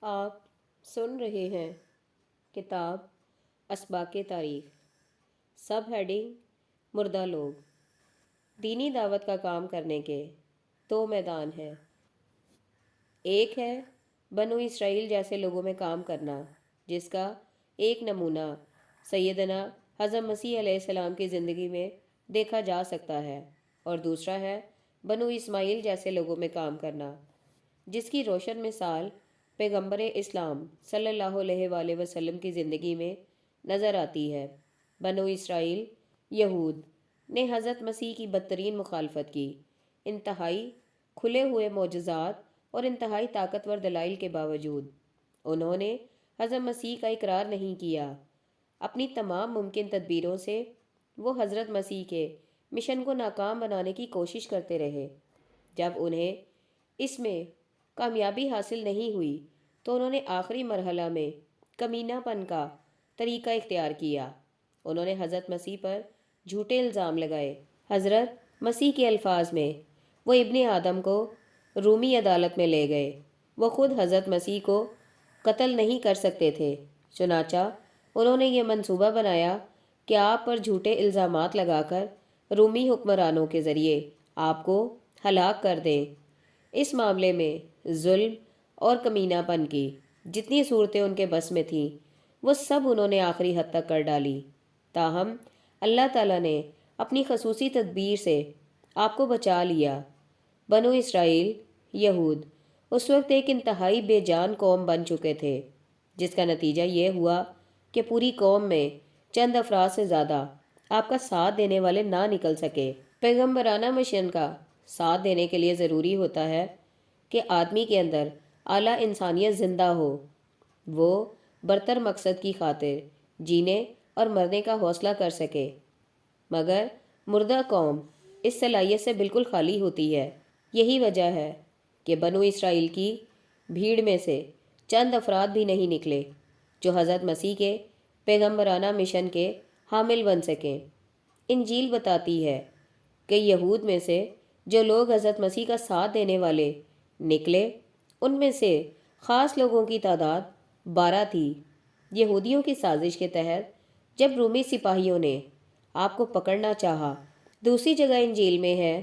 آپ سن رہے ہیں کتاب اسباق تاریخ، سب ہیڈنگ مردہ لوگ۔ دینی دعوت کا کام کرنے کے دو میدان ہیں۔ ایک ہے بنو اسرائیل جیسے لوگوں میں کام کرنا، جس کا ایک نمونہ سیدنا حضرت مسیح علیہ السلام کی زندگی میں دیکھا جا سکتا ہے، اور دوسرا ہے بنو اسماعیل جیسے لوگوں میں کام کرنا، جس کی روشن مثال پیغمبر اسلام صلی اللہ علیہ وآلہ وسلم کی زندگی میں نظر آتی ہے۔ بنو اسرائیل یہود نے حضرت مسیح کی بدترین مخالفت کی، انتہائی کھلے ہوئے معجزات اور انتہائی طاقتور دلائل کے باوجود انہوں نے حضرت مسیح کا اقرار نہیں کیا۔ اپنی تمام ممکن تدبیروں سے وہ حضرت مسیح کے مشن کو ناکام بنانے کی کوشش کرتے رہے۔ جب انہیں اس میں کامیابی حاصل نہیں ہوئی تو انہوں نے آخری مرحلہ میں کمینہ پن کا طریقہ اختیار کیا۔ انہوں نے حضرت مسیح پر جھوٹے الزام لگائے۔ حضرت مسیح کے الفاظ میں وہ ابن آدم کو رومی عدالت میں لے گئے۔ وہ خود حضرت مسیح کو قتل نہیں کر سکتے تھے، چنانچہ انہوں نے یہ منصوبہ بنایا کہ آپ پر جھوٹے الزامات لگا کر رومی حکمرانوں کے ذریعے آپ کو ہلاک کر دیں۔ اس معاملے میں ظلم اور کمینہ پن کی جتنی صورتیں ان کے بس میں تھیں وہ سب انہوں نے آخری حد تک کر ڈالی۔ تاہم اللہ تعالیٰ نے اپنی خصوصی تدبیر سے آپ کو بچا لیا۔ بنو اسرائیل یہود اس وقت ایک انتہائی بے جان قوم بن چکے تھے، جس کا نتیجہ یہ ہوا کہ پوری قوم میں چند افراد سے زیادہ آپ کا ساتھ دینے والے نہ نکل سکے۔ پیغمبرانہ مشن کا ساتھ دینے کے لیے ضروری ہوتا ہے کہ آدمی کے اندر اعلیٰ انسانیت زندہ ہو، وہ برتر مقصد کی خاطر جینے اور مرنے کا حوصلہ کر سکے، مگر مردہ قوم اس صلاحیت سے بالکل خالی ہوتی ہے۔ یہی وجہ ہے کہ بنو اسرائیل کی بھیڑ میں سے چند افراد بھی نہیں نکلے جو حضرت مسیح کے پیغمبرانہ مشن کے حامل بن سکیں۔ انجیل بتاتی ہے کہ یہود میں سے جو لوگ حضرت مسیح کا ساتھ دینے والے نکلے، ان میں سے خاص لوگوں کی تعداد 12 تھی۔ یہودیوں کی سازش کے تحت جب رومی سپاہیوں نے آپ کو پکڑنا چاہا، دوسری جگہ انجیل میں ہے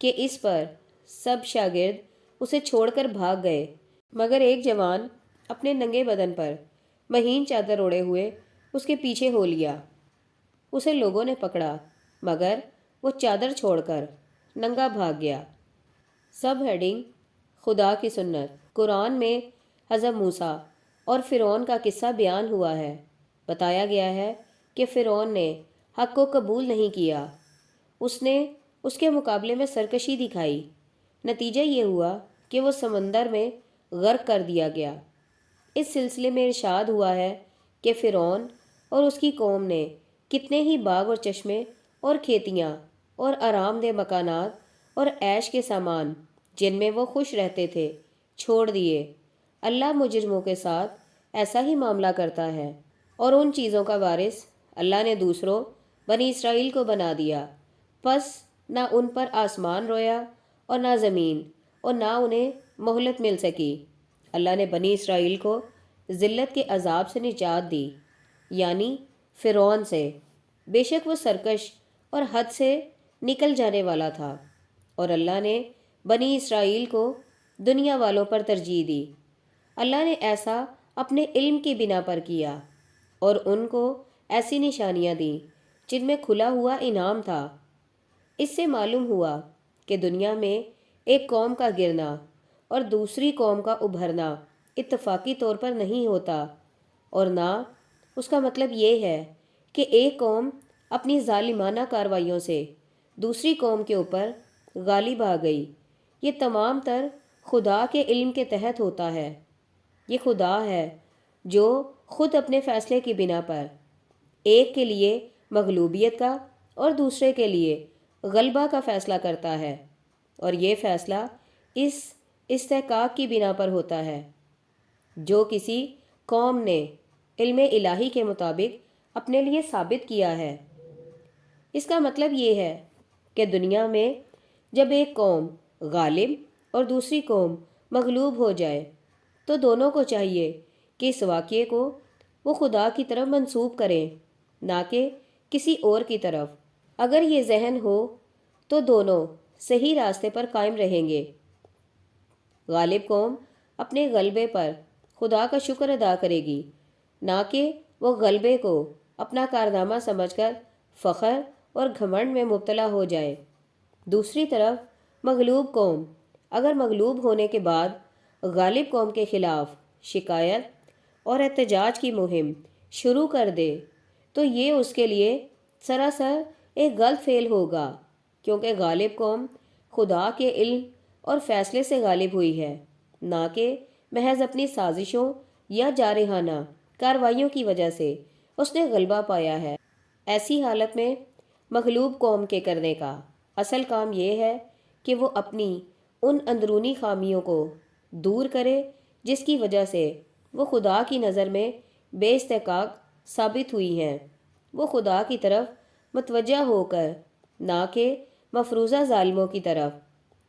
کہ اس پر سب شاگرد اسے چھوڑ کر بھاگ گئے، مگر ایک جوان اپنے ننگے بدن پر مہین چادر اوڑے ہوئے اس کے پیچھے ہو لیا۔ اسے لوگوں نے پکڑا، مگر وہ چادر چھوڑ کر ننگا بھاگ گیا۔ سب ہیڈنگ خدا کی سنت۔ قرآن میں حضرت موسیٰ اور فرعون کا قصہ بیان ہوا ہے۔ بتایا گیا ہے کہ فرعون نے حق کو قبول نہیں کیا، اس نے اس کے مقابلے میں سرکشی دکھائی۔ نتیجہ یہ ہوا کہ وہ سمندر میں غرق کر دیا گیا۔ اس سلسلے میں ارشاد ہوا ہے کہ فرعون اور اس کی قوم نے کتنے ہی باغ اور چشمے اور کھیتیاں اور آرام دہ مکانات اور عیش کے سامان جن میں وہ خوش رہتے تھے چھوڑ دیے۔ اللہ مجرموں کے ساتھ ایسا ہی معاملہ کرتا ہے، اور ان چیزوں کا وارث اللہ نے دوسروں بنی اسرائیل کو بنا دیا۔ پس نہ ان پر آسمان رویا اور نہ زمین، اور نہ انہیں مہلت مل سکی۔ اللہ نے بنی اسرائیل کو ذلت کے عذاب سے نجات دی، یعنی فرعون سے۔ بے شک وہ سرکش اور حد سے نکل جانے والا تھا، اور اللہ نے بنی اسرائیل کو دنیا والوں پر ترجیح دی۔ اللہ نے ایسا اپنے علم کی بنا پر کیا، اور ان کو ایسی نشانیاں دیں جن میں کھلا ہوا انعام تھا۔ اس سے معلوم ہوا کہ دنیا میں ایک قوم کا گرنا اور دوسری قوم کا ابھرنا اتفاقی طور پر نہیں ہوتا، اور نہ اس کا مطلب یہ ہے کہ ایک قوم اپنی ظالمانہ کارروائیوں سے دوسری قوم کے اوپر غالب آ گئی۔ یہ تمام تر خدا کے علم کے تحت ہوتا ہے۔ یہ خدا ہے جو خود اپنے فیصلے کی بنا پر ایک کے لیے مغلوبیت کا اور دوسرے کے لیے غلبہ کا فیصلہ کرتا ہے، اور یہ فیصلہ اس استحقاق کی بنا پر ہوتا ہے جو کسی قوم نے علم الہی کے مطابق اپنے لیے ثابت کیا ہے۔ اس کا مطلب یہ ہے کہ دنیا میں جب ایک قوم غالب اور دوسری قوم مغلوب ہو جائے تو دونوں کو چاہیے کہ اس واقعے کو وہ خدا کی طرف منسوب کریں، نہ کہ کسی اور کی طرف۔ اگر یہ ذہن ہو تو دونوں صحیح راستے پر قائم رہیں گے۔ غالب قوم اپنے غلبے پر خدا کا شکر ادا کرے گی، نہ کہ وہ غلبے کو اپنا کارنامہ سمجھ کر فخر اور گھمنڈ میں مبتلا ہو جائے۔ دوسری طرف مغلوب قوم اگر مغلوب ہونے کے بعد غالب قوم کے خلاف شکایت اور احتجاج کی مہم شروع کر دے تو یہ اس کے لیے سراسر ایک غلط فعل ہوگا، کیونکہ غالب قوم خدا کے علم اور فیصلے سے غالب ہوئی ہے، نہ کہ محض اپنی سازشوں یا جارحانہ کارروائیوں کی وجہ سے اس نے غلبہ پایا ہے۔ ایسی حالت میں مغلوب قوم کے کرنے کا اصل کام یہ ہے کہ وہ اپنی ان اندرونی خامیوں کو دور کرے جس کی وجہ سے وہ خدا کی نظر میں بے استحقاق ثابت ہوئی ہیں۔ وہ خدا کی طرف متوجہ ہو کر، نہ کہ مفروضہ ظالموں کی طرف۔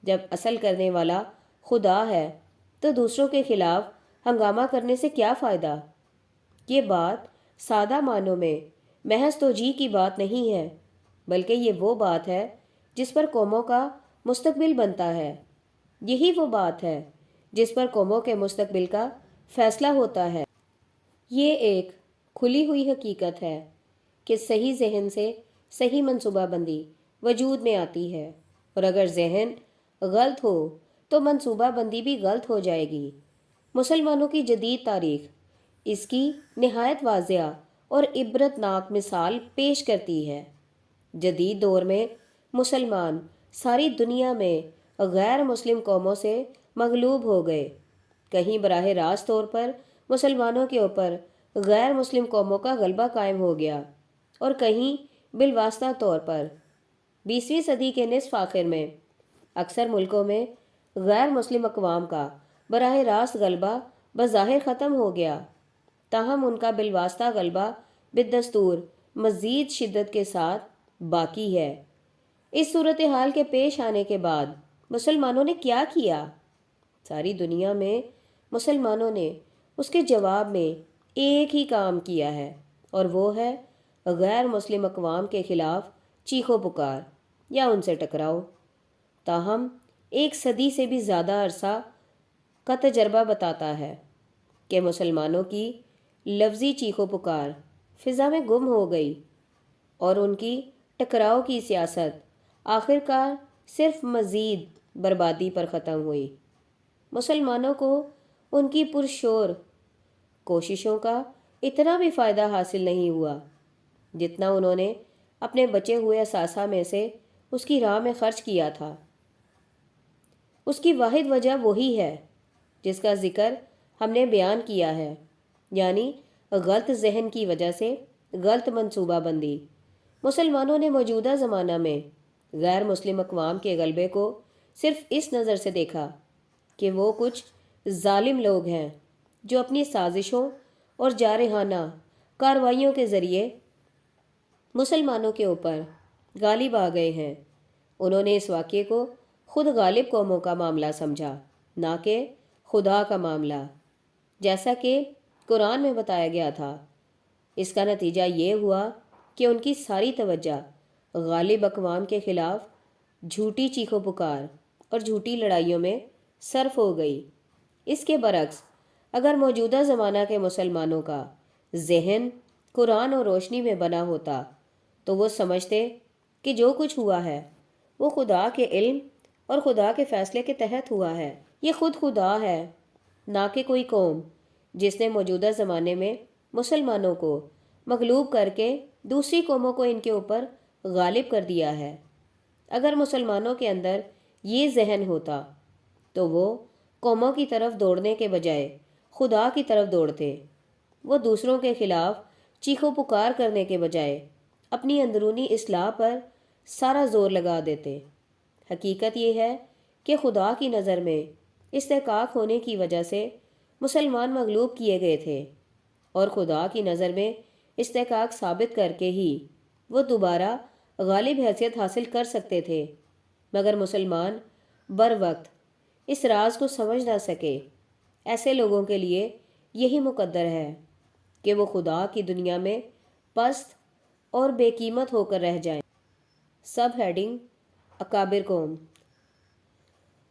جب اصل کرنے والا خدا ہے تو دوسروں کے خلاف ہنگامہ کرنے سے کیا فائدہ؟ یہ بات سادہ معنوں میں محض توجیہ کی بات نہیں ہے، بلکہ یہ وہ بات ہے جس پر قوموں کا مستقبل بنتا ہے۔ یہی وہ بات ہے جس پر قوموں کے مستقبل کا فیصلہ ہوتا ہے۔ یہ ایک کھلی ہوئی حقیقت ہے کہ صحیح ذہن سے صحیح منصوبہ بندی وجود میں آتی ہے، اور اگر ذہن غلط ہو تو منصوبہ بندی بھی غلط ہو جائے گی۔ مسلمانوں کی جدید تاریخ اس کی نہایت واضح اور عبرت ناک مثال پیش کرتی ہے۔ جدید دور میں مسلمان ساری دنیا میں غیر مسلم قوموں سے مغلوب ہو گئے۔ کہیں براہ راست طور پر مسلمانوں کے اوپر غیر مسلم قوموں کا غلبہ قائم ہو گیا، اور کہیں بالواسطہ طور پر 20ویں صدی کے نصف آخر میں اکثر ملکوں میں غیر مسلم اقوام کا براہ راست غلبہ بظاہر ختم ہو گیا، تاہم ان کا بالواسطہ غلبہ بالدستور مزید شدت کے ساتھ باقی ہے۔ اس صورتحال کے پیش آنے کے بعد مسلمانوں نے کیا کیا؟ ساری دنیا میں مسلمانوں نے اس کے جواب میں ایک ہی کام کیا ہے، اور وہ ہے غیر مسلم اقوام کے خلاف چیخو پکار یا ان سے ٹکراؤ۔ تاہم ایک صدی سے بھی زیادہ عرصہ کا تجربہ بتاتا ہے کہ مسلمانوں کی لفظی چیخو پکار فضا میں گم ہو گئی، اور ان کی ٹکراؤ کی سیاست آخر کار صرف مزید بربادی پر ختم ہوئی۔ مسلمانوں کو ان کی پرشور کوششوں کا اتنا بھی فائدہ حاصل نہیں ہوا جتنا انہوں نے اپنے بچے ہوئے اثاثہ میں سے اس کی راہ میں خرچ کیا تھا۔ اس کی واحد وجہ وہی ہے جس کا ذکر ہم نے بیان کیا ہے، یعنی غلط ذہن کی وجہ سے غلط منصوبہ بندی۔ مسلمانوں نے موجودہ زمانہ میں غیر مسلم اقوام کے غلبے کو صرف اس نظر سے دیکھا کہ وہ کچھ ظالم لوگ ہیں جو اپنی سازشوں اور جارحانہ کارروائیوں کے ذریعے مسلمانوں کے اوپر غالب آ گئے ہیں۔ انہوں نے اس واقعے کو خود غالب قوموں کا معاملہ سمجھا، نہ کہ خدا کا معاملہ، جیسا کہ قرآن میں بتایا گیا تھا۔ اس کا نتیجہ یہ ہوا کہ ان کی ساری توجہ غالب اقوام کے خلاف جھوٹی چیخو پکار اور جھوٹی لڑائیوں میں صرف ہو گئی۔ اس کے برعکس اگر موجودہ زمانہ کے مسلمانوں کا ذہن قرآن اور روشنی میں بنا ہوتا تو وہ سمجھتے کہ جو کچھ ہوا ہے وہ خدا کے علم اور خدا کے فیصلے کے تحت ہوا ہے۔ یہ خود خدا ہے، نہ کہ کوئی قوم جس نے موجودہ زمانے میں مسلمانوں کو مغلوب کر کے دوسری قوموں کو ان کے اوپر غالب کر دیا ہے۔ اگر مسلمانوں کے اندر یہ ذہن ہوتا تو وہ قوموں کی طرف دوڑنے کے بجائے خدا کی طرف دوڑتے۔ وہ دوسروں کے خلاف چیخو پکار کرنے کے بجائے اپنی اندرونی اصلاح پر سارا زور لگا دیتے۔ حقیقت یہ ہے کہ خدا کی نظر میں استحقاق ہونے کی وجہ سے مسلمان مغلوب کیے گئے تھے، اور خدا کی نظر میں استحقاق ثابت کر کے ہی وہ دوبارہ غالب حیثیت حاصل کر سکتے تھے، مگر مسلمان بر وقت اس راز کو سمجھ نہ سکے ایسے لوگوں کے لیے یہی مقدر ہے کہ وہ خدا کی دنیا میں پست اور بے قیمت ہو کر رہ جائیں۔ سب ہیڈنگ: اکابر قوم۔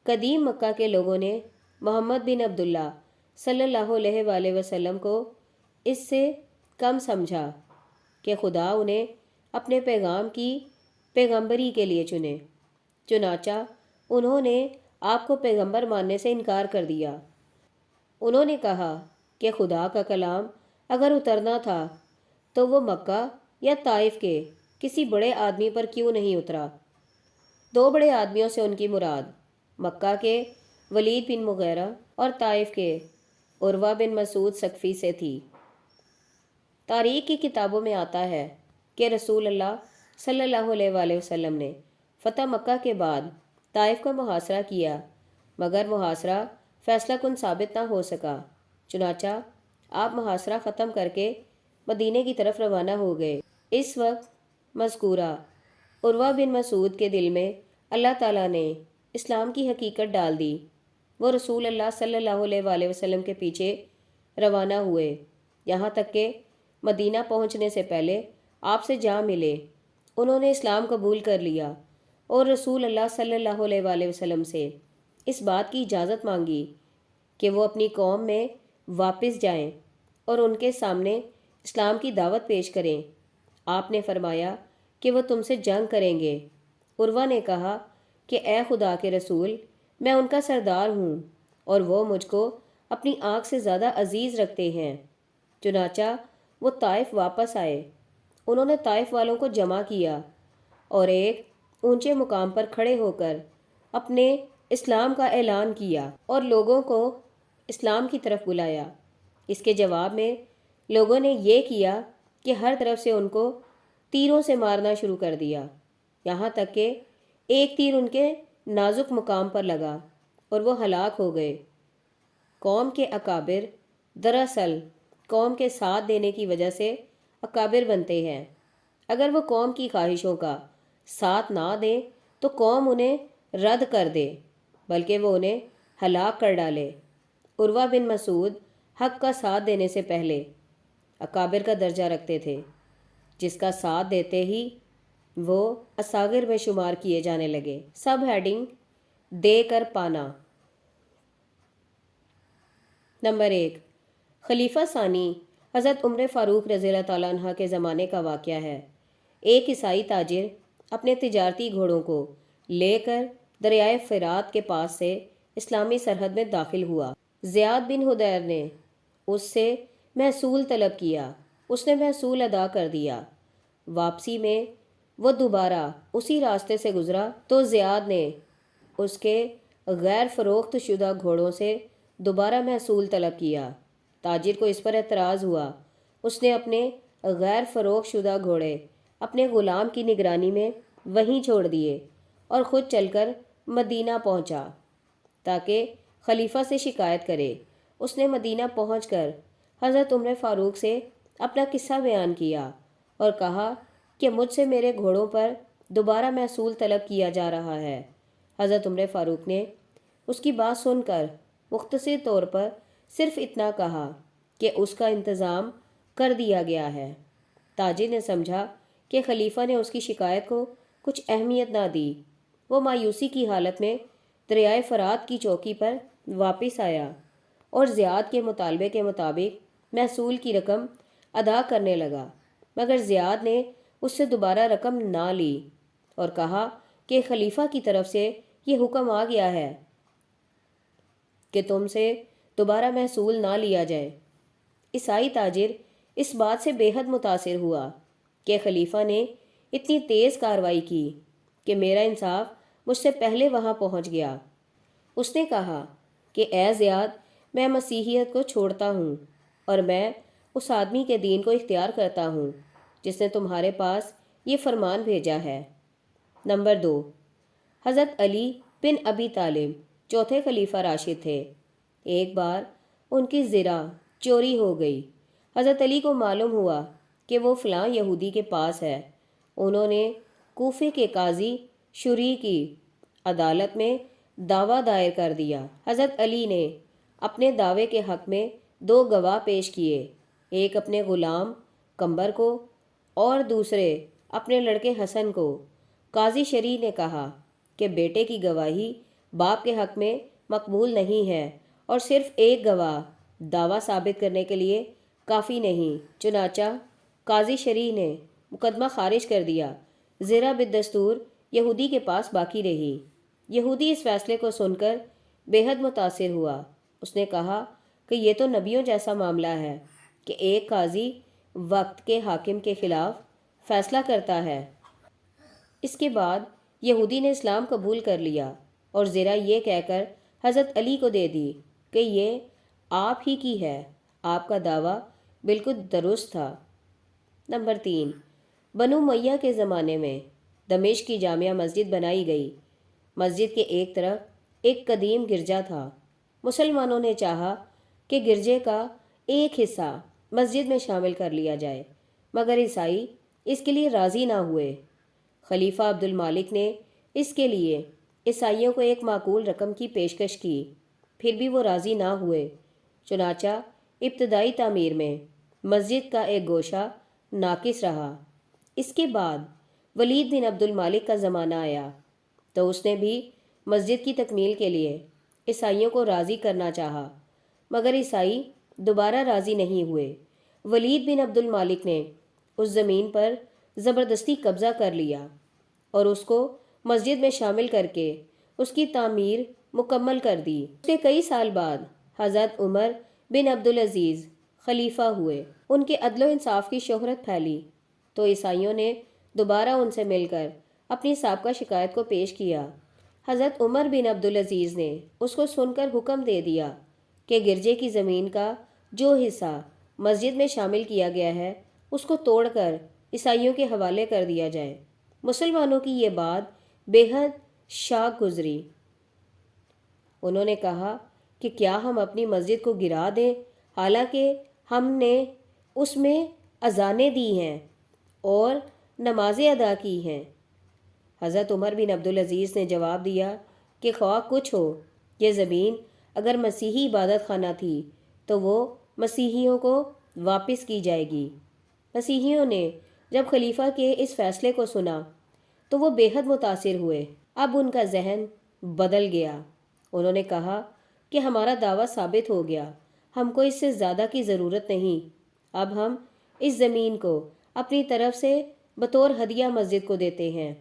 قدیم مکہ کے لوگوں نے محمد بن عبداللہ صلی اللہ علیہ وآلہ وسلم کو اس سے کم سمجھا کہ خدا انہیں اپنے پیغام کی پیغمبری کے لیے چنے۔ چنانچہ انہوں نے آپ کو پیغمبر ماننے سے انکار کر دیا۔ انہوں نے کہا کہ خدا کا کلام اگر اترنا تھا تو وہ مکہ یا طائف کے کسی بڑے آدمی پر کیوں نہیں اترا؟ دو بڑے آدمیوں سے ان کی مراد مکہ کے ولید بن مغیرہ اور طائف کے عروہ بن مسعود ثقفی سے تھی۔ تاریخ کی کتابوں میں آتا ہے کہ رسول اللہ صلی اللہ علیہ وآلہ وسلم نے فتح مکہ کے بعد طائف کا محاصرہ کیا، مگر محاصرہ فیصلہ کن ثابت نہ ہو سکا۔ چنانچہ آپ محاصرہ ختم کر کے مدینے کی طرف روانہ ہو گئے۔ اس وقت مذکورہ عروہ بن مسعود کے دل میں اللہ تعالیٰ نے اسلام کی حقیقت ڈال دی۔ وہ رسول اللہ صلی اللہ علیہ وآلہ وسلم کے پیچھے روانہ ہوئے، یہاں تک کہ مدینہ پہنچنے سے پہلے آپ سے جا ملے۔ انہوں نے اسلام قبول کر لیا اور رسول اللہ صلی اللہ علیہ وآلہ وسلم سے اس بات کی اجازت مانگی کہ وہ اپنی قوم میں واپس جائیں اور ان کے سامنے اسلام کی دعوت پیش کریں۔ آپ نے فرمایا کہ وہ تم سے جنگ کریں گے۔ عروہ نے کہا کہ اے خدا کے رسول، میں ان کا سردار ہوں اور وہ مجھ کو اپنی آنکھ سے زیادہ عزیز رکھتے ہیں۔ چنانچہ وہ طائف واپس آئے۔ انہوں نے طائف والوں کو جمع کیا اور ایک اونچے مقام پر کھڑے ہو کر اپنے اسلام کا اعلان کیا اور لوگوں کو اسلام کی طرف بلایا۔ اس کے جواب میں لوگوں نے یہ کیا کہ ہر طرف سے ان کو تیروں سے مارنا شروع کر دیا، یہاں تک کہ ایک تیر ان کے نازک مقام پر لگا اور وہ ہلاک ہو گئے۔ قوم کے اکابر دراصل قوم کے ساتھ دینے کی وجہ سے اکابر بنتے ہیں۔ اگر وہ قوم کی خواہشوں کا ساتھ نہ دیں تو قوم انہیں رد کر دے، بلکہ وہ انہیں ہلاک کر ڈالے۔ عروہ بن مسعود حق کا ساتھ دینے سے پہلے اکابر کا درجہ رکھتے تھے، جس کا ساتھ دیتے ہی وہ اصاغر میں شمار کیے جانے لگے۔ سب ہیڈنگ: دے کر پانا۔ نمبر 1، خلیفہ ثانی حضرت عمر فاروق رضی اللہ تعالیٰ عنہ کے زمانے کا واقعہ ہے۔ ایک عیسائی تاجر اپنے تجارتی گھوڑوں کو لے کر دریائے فرات کے پاس سے اسلامی سرحد میں داخل ہوا۔ زیاد بن حدیر نے اس سے محصول طلب کیا، اس نے محصول ادا کر دیا۔ واپسی میں وہ دوبارہ اسی راستے سے گزرا تو زیاد نے اس کے غیر فروخت شدہ گھوڑوں سے دوبارہ محصول طلب کیا۔ تاجر کو اس پر اعتراض ہوا۔ اس نے اپنے غیر فروخت شدہ گھوڑے اپنے غلام کی نگرانی میں وہیں چھوڑ دیے اور خود چل کر مدینہ پہنچا تاکہ خلیفہ سے شکایت کرے۔ اس نے مدینہ پہنچ کر حضرت عمر فاروق سے اپنا قصہ بیان کیا اور کہا کہ مجھ سے میرے گھوڑوں پر دوبارہ محصول طلب کیا جا رہا ہے۔ حضرت عمر فاروق نے اس کی بات سن کر مختصر طور پر صرف اتنا کہا کہ اس کا انتظام کر دیا گیا ہے۔ تاجر نے سمجھا کہ خلیفہ نے اس کی شکایت کو کچھ اہمیت نہ دی۔ وہ مایوسی کی حالت میں دریائے فرات کی چوکی پر واپس آیا اور زیاد کے مطالبے کے مطابق محصول کی رقم ادا کرنے لگا، مگر زیاد نے اس سے دوبارہ رقم نہ لی اور کہا کہ خلیفہ کی طرف سے یہ حکم آ گیا ہے کہ تم سے دوبارہ محصول نہ لیا جائے۔ عیسائی تاجر اس بات سے بے حد متاثر ہوا کہ خلیفہ نے اتنی تیز کارروائی کی کہ میرا انصاف مجھ سے پہلے وہاں پہنچ گیا۔ اس نے کہا کہ اے زیاد، میں مسیحیت کو چھوڑتا ہوں اور میں اس آدمی کے دین کو اختیار کرتا ہوں جس نے تمہارے پاس یہ فرمان بھیجا ہے۔ نمبر 2، حضرت علی بن ابی طالب چوتھے خلیفہ راشد تھے۔ ایک بار ان کی زرع چوری ہو گئی۔ حضرت علی کو معلوم ہوا کہ وہ فلاں یہودی کے پاس ہے۔ انہوں نے کوفے کے قاضی شریح کی عدالت میں دعویٰ دائر کر دیا۔ حضرت علی نے اپنے دعوے کے حق میں 2 گواہ پیش کیے، ایک اپنے غلام کمبر کو اور دوسرے اپنے لڑکے حسن کو۔ قاضی شرعی نے کہا کہ بیٹے کی گواہی باپ کے حق میں مقبول نہیں ہے اور صرف ایک گواہ دعویٰ ثابت کرنے کے لیے کافی نہیں۔ چنانچہ قاضی شرعی نے مقدمہ خارج کر دیا۔ زرہ بالدستور یہودی کے پاس باقی رہی۔ یہودی اس فیصلے کو سن کر بے حد متاثر ہوا۔ اس نے کہا کہ یہ تو نبیوں جیسا معاملہ ہے کہ ایک قاضی وقت کے حاکم کے خلاف فیصلہ کرتا ہے۔ اس کے بعد یہودی نے اسلام قبول کر لیا اور زرہ یہ کہہ کر حضرت علی کو دے دی کہ یہ آپ ہی کی ہے، آپ کا دعویٰ بالکل درست تھا۔ نمبر 3، بنو امیہ کے زمانے میں دمشق کی جامع مسجد بنائی گئی۔ مسجد کے ایک طرف ایک قدیم گرجا تھا۔ مسلمانوں نے چاہا کہ گرجے کا ایک حصہ مسجد میں شامل کر لیا جائے، مگر عیسائی اس کے لیے راضی نہ ہوئے۔ خلیفہ عبد المالک نے اس کے لیے عیسائیوں کو ایک معقول رقم کی پیشکش کی، پھر بھی وہ راضی نہ ہوئے۔ چنانچہ ابتدائی تعمیر میں مسجد کا ایک گوشہ ناقص رہا۔ اس کے بعد ولید بن عبد المالک کا زمانہ آیا تو اس نے بھی مسجد کی تکمیل کے لیے عیسائیوں کو راضی کرنا چاہا، مگر عیسائی دوبارہ راضی نہیں ہوئے۔ ولید بن عبد المالک نے اس زمین پر زبردستی قبضہ کر لیا اور اس کو مسجد میں شامل کر کے اس کی تعمیر مکمل کر دی۔ اس کے کئی سال بعد حضرت عمر بن عبدالعزیز خلیفہ ہوئے۔ ان کے عدل و انصاف کی شہرت پھیلی تو عیسائیوں نے دوبارہ ان سے مل کر اپنی سابقہ شکایت کو پیش کیا۔ حضرت عمر بن عبدالعزیز نے اس کو سن کر حکم دے دیا کہ گرجے کی زمین کا جو حصہ مسجد میں شامل کیا گیا ہے اس کو توڑ کر عیسائیوں کے حوالے کر دیا جائے۔ مسلمانوں کی یہ بات بے حد شاق گزری۔ انہوں نے کہا کہ کیا ہم اپنی مسجد کو گرا دیں، حالانکہ ہم نے اس میں اذانیں دی ہیں اور نمازیں ادا کی ہیں۔ حضرت عمر بن عبدالعزیز نے جواب دیا کہ خواہ کچھ ہو، یہ زمین اگر مسیحی عبادت خانہ تھی تو وہ مسیحیوں کو واپس کی جائے گی۔ مسیحیوں نے جب خلیفہ کے اس فیصلے کو سنا تو وہ بے حد متاثر ہوئے۔ اب ان کا ذہن بدل گیا۔ انہوں نے کہا کہ ہمارا دعویٰ ثابت ہو گیا، ہم کو اس سے زیادہ کی ضرورت نہیں۔ اب ہم اس زمین کو اپنی طرف سے بطور ہدیہ مسجد کو دیتے ہیں۔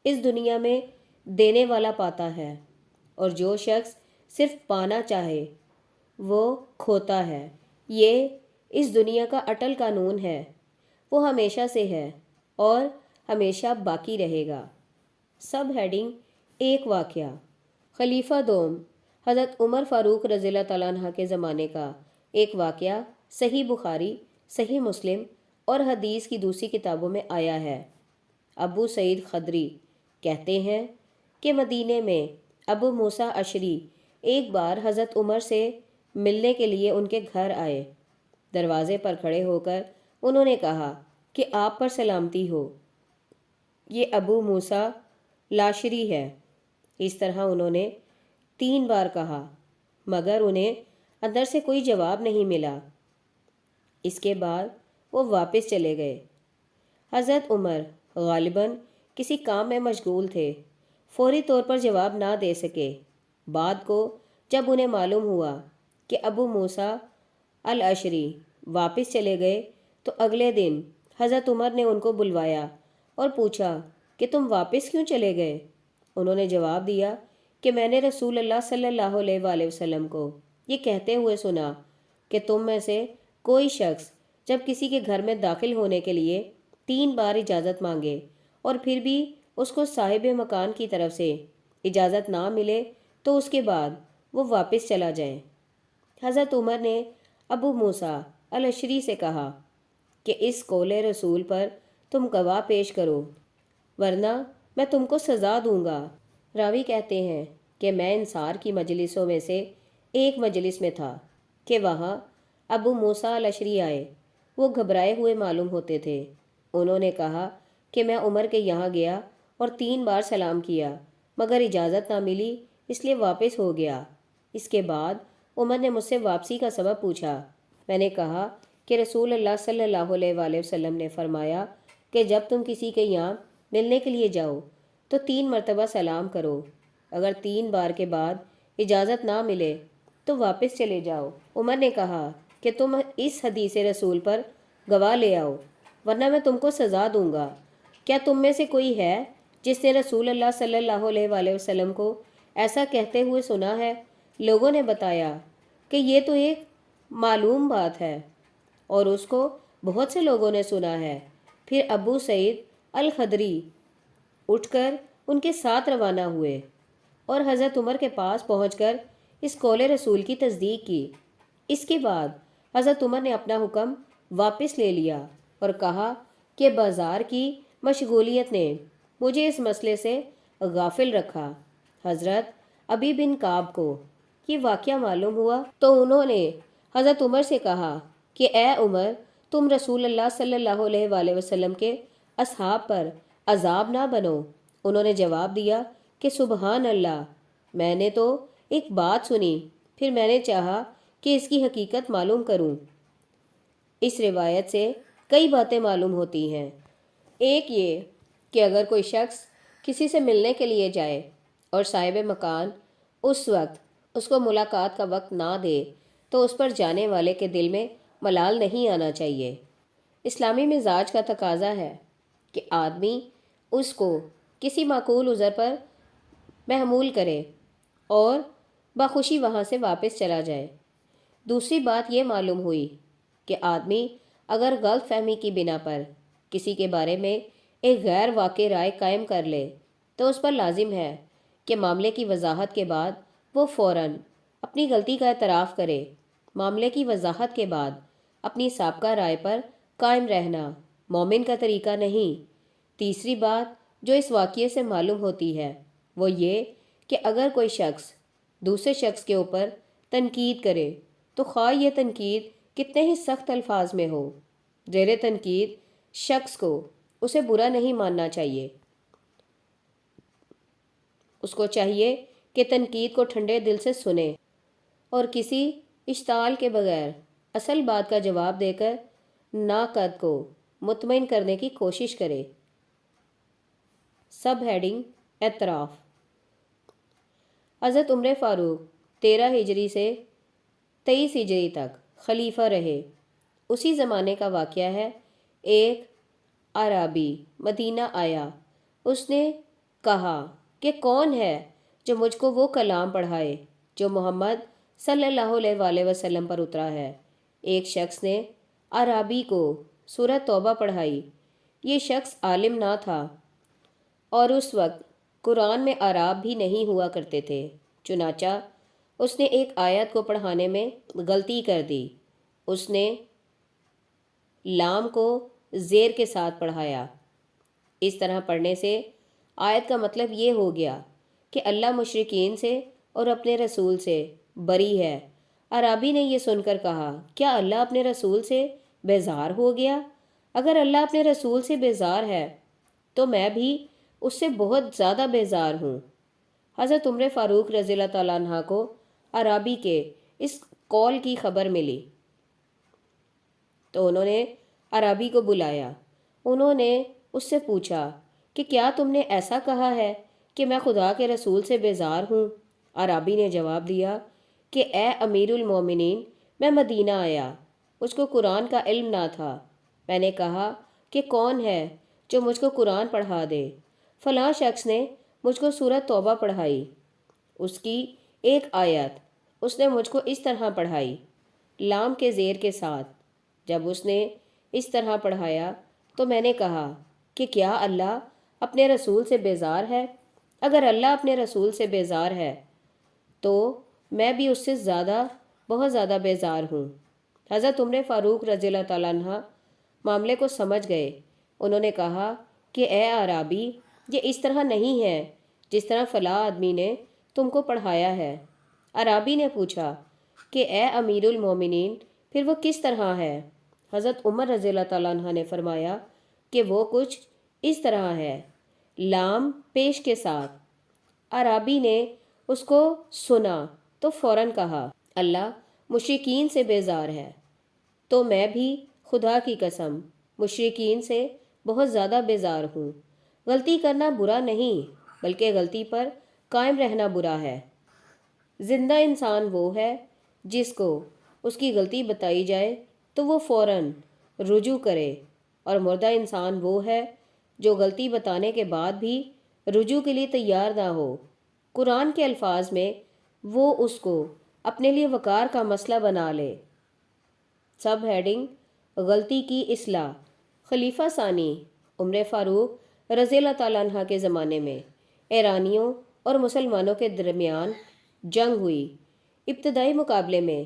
اس دنیا میں دینے والا پاتا ہے اور جو شخص صرف پانا چاہے وہ کھوتا ہے۔ یہ اس دنیا کا اٹل قانون ہے، وہ ہمیشہ سے ہے اور ہمیشہ باقی رہے گا۔ سب ہیڈنگ ایک واقعہ۔ خلیفہ دوم حضرت عمر فاروق رضی اللہ تعالیٰ عنہ کے زمانے کا ایک واقعہ صحیح بخاری، صحیح مسلم اور حدیث کی دوسری کتابوں میں آیا ہے۔ ابو سعید خدری کہتے ہیں کہ مدینے میں ابو موسیٰ اشعری ایک بار حضرت عمر سے ملنے کے لیے ان کے گھر آئے۔ دروازے پر کھڑے ہو کر انہوں نے کہا کہ آپ پر سلامتی ہو، یہ ابو موسیٰ الاشعری ہے۔ اس طرح انہوں نے 3 بار کہا مگر انہیں اندر سے کوئی جواب نہیں ملا۔ اس کے بعد وہ واپس چلے گئے۔ حضرت عمر غالباً کسی کام میں مشغول تھے، فوری طور پر جواب نہ دے سکے۔ بعد کو جب انہیں معلوم ہوا کہ ابو موسیٰ الاشعری واپس چلے گئے تو اگلے دن حضرت عمر نے ان کو بلوایا اور پوچھا کہ تم واپس کیوں چلے گئے؟ انہوں نے جواب دیا کہ میں نے رسول اللہ صلی اللہ علیہ وآلہ وسلم کو یہ کہتے ہوئے سنا کہ تم میں سے کوئی شخص جب کسی کے گھر میں داخل ہونے کے لیے 3 بار اجازت مانگے اور پھر بھی اس کو صاحب مکان کی طرف سے اجازت نہ ملے تو اس کے بعد وہ واپس چلا جائے۔ حضرت عمر نے ابو موسیٰ الاشعری سے کہا کہ اس قول رسول پر تم گواہ پیش کرو ورنہ میں تم کو سزا دوں گا۔ راوی کہتے ہیں کہ میں انصار کی مجلسوں میں سے ایک مجلس میں تھا کہ وہاں ابو موسیٰ الاشعری آئے۔ وہ گھبرائے ہوئے معلوم ہوتے تھے۔ انہوں نے کہا کہ میں عمر کے یہاں گیا اور 3 بار سلام کیا مگر اجازت نہ ملی، اس لیے واپس ہو گیا۔ اس کے بعد عمر نے مجھ سے واپسی کا سبب پوچھا۔ میں نے کہا کہ رسول اللہ صلی اللہ علیہ وآلہ وسلم نے فرمایا کہ جب تم کسی کے یہاں ملنے کے لیے جاؤ تو 3 مرتبہ سلام کرو، اگر 3 بار کے بعد اجازت نہ ملے تو واپس چلے جاؤ۔ عمر نے کہا کہ تم اس حدیث رسول پر گواہ لے آؤ ورنہ میں تم کو سزا دوں گا۔ کیا تم میں سے کوئی ہے جس نے رسول اللہ صلی اللہ علیہ وآلہ وسلم کو ایسا کہتے ہوئے سنا ہے؟ لوگوں نے بتایا کہ یہ تو ایک معلوم بات ہے اور اس کو بہت سے لوگوں نے سنا ہے۔ پھر ابو سعید الخدری اٹھ کر ان کے ساتھ روانہ ہوئے اور حضرت عمر کے پاس پہنچ کر اس قول رسول کی تصدیق کی۔ اس کے بعد حضرت عمر نے اپنا حکم واپس لے لیا اور کہا کہ بازار کی مشغولیت نے مجھے اس مسئلے سے غافل رکھا۔ حضرت ابی بن کعب کو یہ واقعہ معلوم ہوا تو انہوں نے حضرت عمر سے کہا کہ اے عمر، تم رسول اللہ صلی اللہ علیہ وآلہ وسلم کے اصحاب پر عذاب نہ بنو۔ انہوں نے جواب دیا کہ سبحان اللہ، میں نے تو ایک بات سنی، پھر میں نے چاہا کہ اس کی حقیقت معلوم کروں۔ اس روایت سے کئی باتیں معلوم ہوتی ہیں۔ ایک یہ کہ اگر کوئی شخص کسی سے ملنے کے لیے جائے اور صاحب مکان اس وقت اس کو ملاقات کا وقت نہ دے تو اس پر جانے والے کے دل میں ملال نہیں آنا چاہیے۔ اسلامی مزاج کا تقاضا ہے کہ آدمی اس کو کسی معقول عذر پر محمول کرے اور بخوشی وہاں سے واپس چلا جائے۔ دوسری بات یہ معلوم ہوئی کہ آدمی اگر غلط فہمی کی بنا پر کسی کے بارے میں ایک غیر واقع رائے قائم کر لے تو اس پر لازم ہے کہ معاملے کی وضاحت کے بعد وہ فوراً اپنی غلطی کا اعتراف کرے۔ معاملے کی وضاحت کے بعد اپنی سابقہ رائے پر قائم رہنا مومن کا طریقہ نہیں۔ تیسری بات جو اس واقعے سے معلوم ہوتی ہے وہ یہ کہ اگر کوئی شخص دوسرے شخص کے اوپر تنقید کرے تو خواہ یہ تنقید کتنے ہی سخت الفاظ میں ہو، زیر تنقید شخص کو اسے برا نہیں ماننا چاہیے۔ اس کو چاہیے کہ تنقید کو ٹھنڈے دل سے سنے اور کسی اشتعال کے بغیر اصل بات کا جواب دے کر ناقد کو مطمئن کرنے کی کوشش کرے۔ سب ہیڈنگ اعتراف۔ حضرت عمر فاروق 13 ہجری سے 23 ہجری تک خلیفہ رہے۔ اسی زمانے کا واقعہ ہے۔ ایک اعرابی مدینہ آیا۔ اس نے کہا کہ کون ہے جو مجھ کو وہ کلام پڑھائے جو محمد صلی اللہ علیہ وآلہ وسلم پر اترا ہے۔ ایک شخص نے اعرابی کو سورۃ توبہ پڑھائی۔ یہ شخص عالم نہ تھا اور اس وقت قرآن میں اعراب بھی نہیں ہوا کرتے تھے، چنانچہ اس نے ایک آیت کو پڑھانے میں غلطی کر دی۔ اس نے لام کو زیر کے ساتھ پڑھایا۔ اس طرح پڑھنے سے آیت کا مطلب یہ ہو گیا کہ اللہ مشرکین سے اور اپنے رسول سے بری ہے۔ اعرابی نے یہ سن کر کہا، کیا اللہ اپنے رسول سے بیزار ہو گیا؟ اگر اللہ اپنے رسول سے بیزار ہے تو میں بھی اس سے بہت زیادہ بیزار ہوں۔ حضرت عمر فاروق رضی اللہ تعالیٰ عنہ کو اعرابی کے اس قول کی خبر ملی تو انہوں نے اعرابی کو بلایا۔ انہوں نے اس سے پوچھا کہ کیا تم نے ایسا کہا ہے کہ میں خدا کے رسول سے بیزار ہوں؟ اعرابی نے جواب دیا کہ اے امیر المومنین، میں مدینہ آیا، مجھ کو قرآن کا علم نہ تھا۔ میں نے کہا کہ کون ہے جو مجھ کو قرآن پڑھا دے؟ فلاں شخص نے مجھ کو سورۃ توبہ پڑھائی۔ اس کی ایک آیت اس نے مجھ کو اس طرح پڑھائی، لام کے زیر کے ساتھ۔ جب اس نے اس طرح پڑھایا تو میں نے کہا کہ کیا اللہ اپنے رسول سے بیزار ہے؟ اگر اللہ اپنے رسول سے بیزار ہے تو میں بھی اس سے بہت زیادہ بیزار ہوں۔ حضرت عمر فاروق رضی اللہ تعالیٰ عنہ معاملے کو سمجھ گئے۔ انہوں نے کہا کہ اے اعرابی، یہ اس طرح نہیں ہے جس طرح فلاں آدمی نے تم کو پڑھایا ہے۔ اعرابی نے پوچھا کہ اے امیر المومنین، پھر وہ کس طرح ہے؟ حضرت عمر رضی اللہ تعالیٰ عنہ نے فرمایا کہ وہ کچھ اس طرح ہے، لام پیش کے ساتھ۔ اعرابی نے اس کو سنا تو فوراً کہا اللہ مشرکین سے بیزار ہے، تو میں بھی خدا کی قسم مشرکین سے بہت زیادہ بیزار ہوں۔ غلطی کرنا برا نہیں، بلکہ غلطی پر قائم رہنا برا ہے۔ زندہ انسان وہ ہے جس کو اس کی غلطی بتائی جائے تو وہ فوراً رجوع کرے، اور مردہ انسان وہ ہے جو غلطی بتانے کے بعد بھی رجوع کے لیے تیار نہ ہو۔ قرآن کے الفاظ میں وہ اس کو اپنے لیے وقار کا مسئلہ بنا لے۔ سب ہیڈنگ غلطی کی اصلاح۔ خلیفہ ثانی عمر فاروق رضی اللہ تعالیٰ عنہ کے زمانے میں ایرانیوں اور مسلمانوں کے درمیان جنگ ہوئی۔ ابتدائی مقابلے میں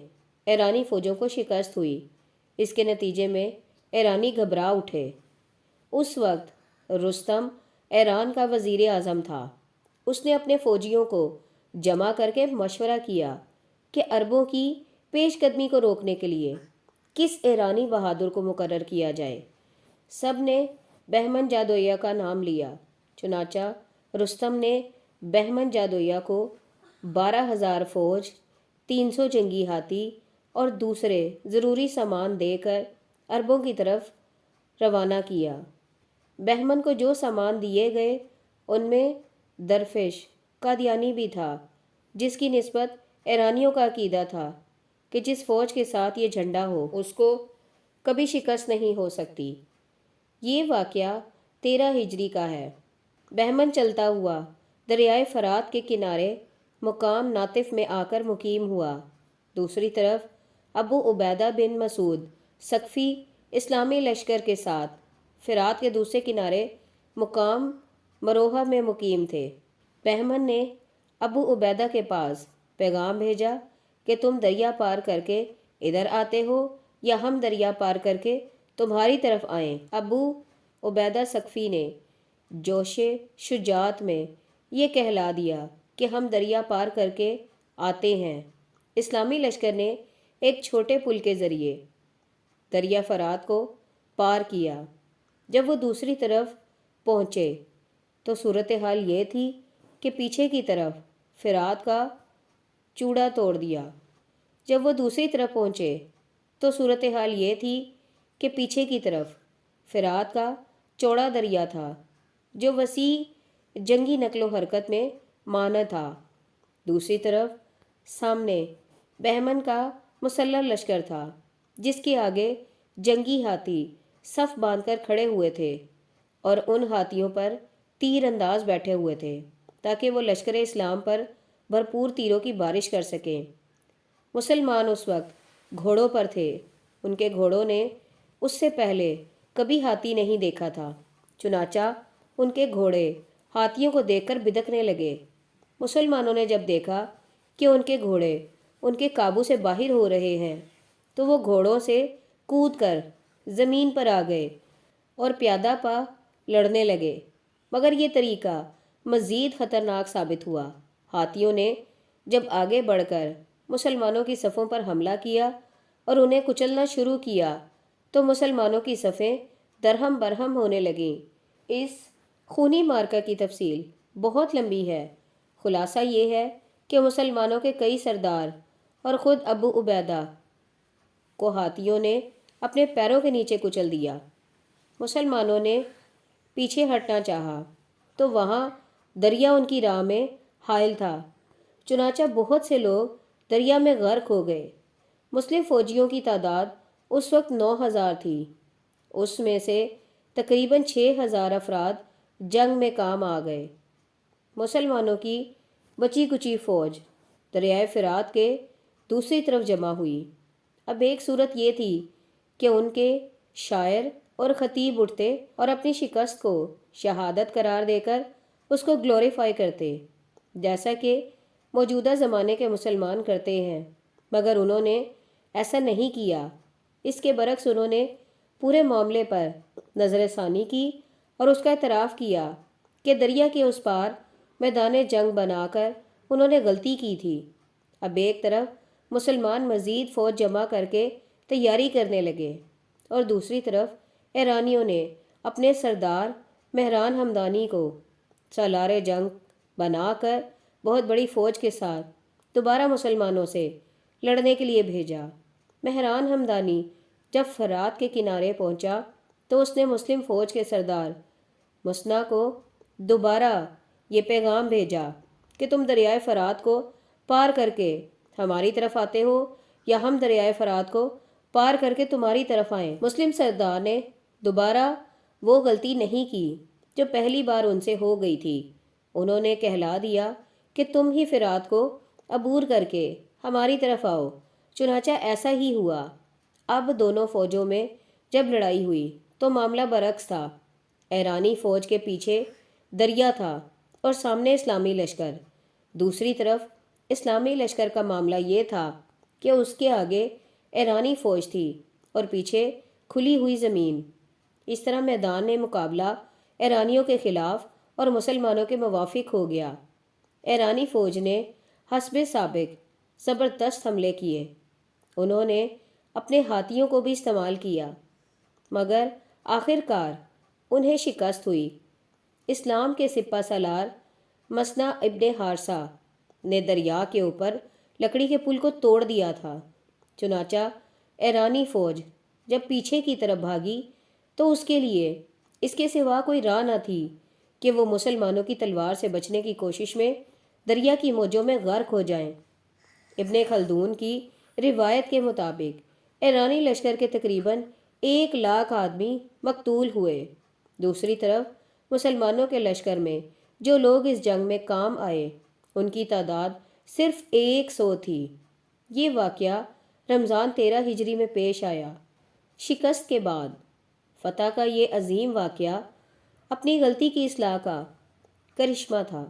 ایرانی فوجوں کو شکست ہوئی۔ اس کے نتیجے میں ایرانی گھبرا اٹھے۔ اس وقت رستم ایران کا وزیر اعظم تھا۔ اس نے اپنے فوجیوں کو جمع کر کے مشورہ کیا کہ عربوں کی پیش قدمی کو روکنے کے لیے کس ایرانی بہادر کو مقرر کیا جائے۔ سب نے بہمن جادویہ کا نام لیا۔ چنانچہ رستم نے بہمن جادویہ کو 12,000 فوج، 300 جنگی ہاتھی اور دوسرے ضروری سامان دے کر عربوں کی طرف روانہ کیا۔ بہمن کو جو سامان دیے گئے ان میں درفش قادیانی بھی تھا، جس کی نسبت ایرانیوں کا عقیدہ تھا کہ جس فوج کے ساتھ یہ جھنڈا ہو اس کو کبھی شکست نہیں ہو سکتی۔ یہ واقعہ 13 ہجری کا ہے۔ بہمن چلتا ہوا دریائے فرات کے کنارے مقام ناطف میں آ کر مقیم ہوا۔ دوسری طرف ابو عبیدہ بن مسعود ثقفی اسلامی لشکر کے ساتھ فرات کے دوسرے کنارے مقام مروہہ میں مقیم تھے۔ بہمن نے ابو عبیدہ کے پاس پیغام بھیجا کہ تم دریا پار کر کے ادھر آتے ہو یا ہم دریا پار کر کے تمہاری طرف آئیں۔ ابو عبیدہ ثقفی نے جوش شجاعت میں یہ کہلا دیا کہ ہم دریا پار کر کے آتے ہیں۔ اسلامی لشکر نے ایک چھوٹے پل کے ذریعے دریا فرات کو پار کیا۔ جب وہ دوسری طرف پہنچے تو صورتحال یہ تھی کہ پیچھے کی طرف فرات کا چوڑا توڑ دیا۔ جب وہ دوسری طرف پہنچے تو صورتحال یہ تھی کہ پیچھے کی طرف فرات کا چوڑا دریا تھا جو وسیع جنگی نقل و حرکت میں مانا تھا۔ دوسری طرف سامنے بہمن کا مسلح لشکر تھا جس کے آگے جنگی ہاتھی صف باندھ کر کھڑے ہوئے تھے اور ان ہاتھیوں پر تیر انداز بیٹھے ہوئے تھے تاکہ وہ لشکر اسلام پر بھرپور تیروں کی بارش کر سکیں۔ مسلمان اس وقت گھوڑوں پر تھے۔ ان کے گھوڑوں نے اس سے پہلے کبھی ہاتھی نہیں دیکھا تھا، چنانچہ ان کے گھوڑے ہاتھیوں کو دیکھ کر بدکنے لگے۔ مسلمانوں نے جب دیکھا کہ ان کے گھوڑے ان کے قابو سے باہر ہو رہے ہیں تو وہ گھوڑوں سے کود کر زمین پر آ گئے اور پیادہ پا لڑنے لگے، مگر یہ طریقہ مزید خطرناک ثابت ہوا۔ ہاتھیوں نے جب آگے بڑھ کر مسلمانوں کی صفوں پر حملہ کیا اور انہیں کچلنا شروع کیا تو مسلمانوں کی صفیں درہم برہم ہونے لگیں۔ اس خونی مارکہ کی تفصیل بہت لمبی ہے۔ خلاصہ یہ ہے کہ مسلمانوں کے کئی سردار اور خود ابو عبیدہ کو ہاتھیوں نے اپنے پیروں کے نیچے کچل دیا۔ مسلمانوں نے پیچھے ہٹنا چاہا تو وہاں دریا ان کی راہ میں حائل تھا، چنانچہ بہت سے لوگ دریا میں غرق ہو گئے۔ مسلم فوجیوں کی تعداد اس وقت 9,000 تھی۔ اس میں سے تقریباً 6,000 افراد جنگ میں کام آ گئے۔ مسلمانوں کی بچی کچی فوج دریائے فرات کے دوسری طرف جمع ہوئی۔ اب ایک صورت یہ تھی کہ ان کے شاعر اور خطیب اٹھتے اور اپنی شکست کو شہادت قرار دے کر اس کو گلوریفائی کرتے، جیسا کہ موجودہ زمانے کے مسلمان کرتے ہیں، مگر انہوں نے ایسا نہیں کیا۔ اس کے برعکس انہوں نے پورے معاملے پر نظر ثانی کی اور اس کا اعتراف کیا کہ دریا کے اس پار میدان جنگ بنا کر انہوں نے غلطی کی تھی۔ اب ایک طرف مسلمان مزید فوج جمع کر کے تیاری کرنے لگے اور دوسری طرف ایرانیوں نے اپنے سردار مہران ہمدانی کو سالار جنگ بنا کر بہت بڑی فوج کے ساتھ دوبارہ مسلمانوں سے لڑنے کے لیے بھیجا۔ مہران ہمدانی جب فرات کے کنارے پہنچا تو اس نے مسلم فوج کے سردار مسنا کو دوبارہ یہ پیغام بھیجا کہ تم دریائے فرات کو پار کر کے ہماری طرف آتے ہو یا ہم دریائے فرات کو پار کر کے تمہاری طرف آئیں۔ مسلم سردار نے دوبارہ وہ غلطی نہیں کی جو پہلی بار ان سے ہو گئی تھی۔ انہوں نے کہلا دیا کہ تم ہی فرات کو عبور کر کے ہماری طرف آؤ۔ چنانچہ ایسا ہی ہوا۔ اب دونوں فوجوں میں جب لڑائی ہوئی تو معاملہ برعکس تھا۔ ایرانی فوج کے پیچھے دریا تھا اور سامنے اسلامی لشکر۔ دوسری طرف اسلامی لشکر کا معاملہ یہ تھا کہ اس کے آگے ایرانی فوج تھی اور پیچھے کھلی ہوئی زمین۔ اس طرح میدان مقابلہ ایرانیوں کے خلاف اور مسلمانوں کے موافق ہو گیا۔ ایرانی فوج نے حسب سابق زبردست حملے کیے۔ انہوں نے اپنے ہاتھیوں کو بھی استعمال کیا، مگر آخر کار انہیں شکست ہوئی۔ اسلام کے سپہ سالار مسنا ابن حارثہ نے دریا کے اوپر لکڑی کے پل کو توڑ دیا تھا۔ چنانچہ ایرانی فوج جب پیچھے کی طرف بھاگی تو اس کے لیے اس کے سوا کوئی راہ نہ تھی کہ وہ مسلمانوں کی تلوار سے بچنے کی کوشش میں دریا کی موجوں میں غرق ہو جائیں۔ ابن خلدون کی روایت کے مطابق ایرانی لشکر کے تقریباً 1,00,000 آدمی مقتول ہوئے۔ دوسری طرف مسلمانوں کے لشکر میں جو لوگ اس جنگ میں کام آئے ان کی تعداد صرف 100 تھی۔ یہ واقعہ رمضان 13 ہجری میں پیش آیا۔ شکست کے بعد فتح کا یہ عظیم واقعہ اپنی غلطی کی اصلاح کا کرشمہ تھا۔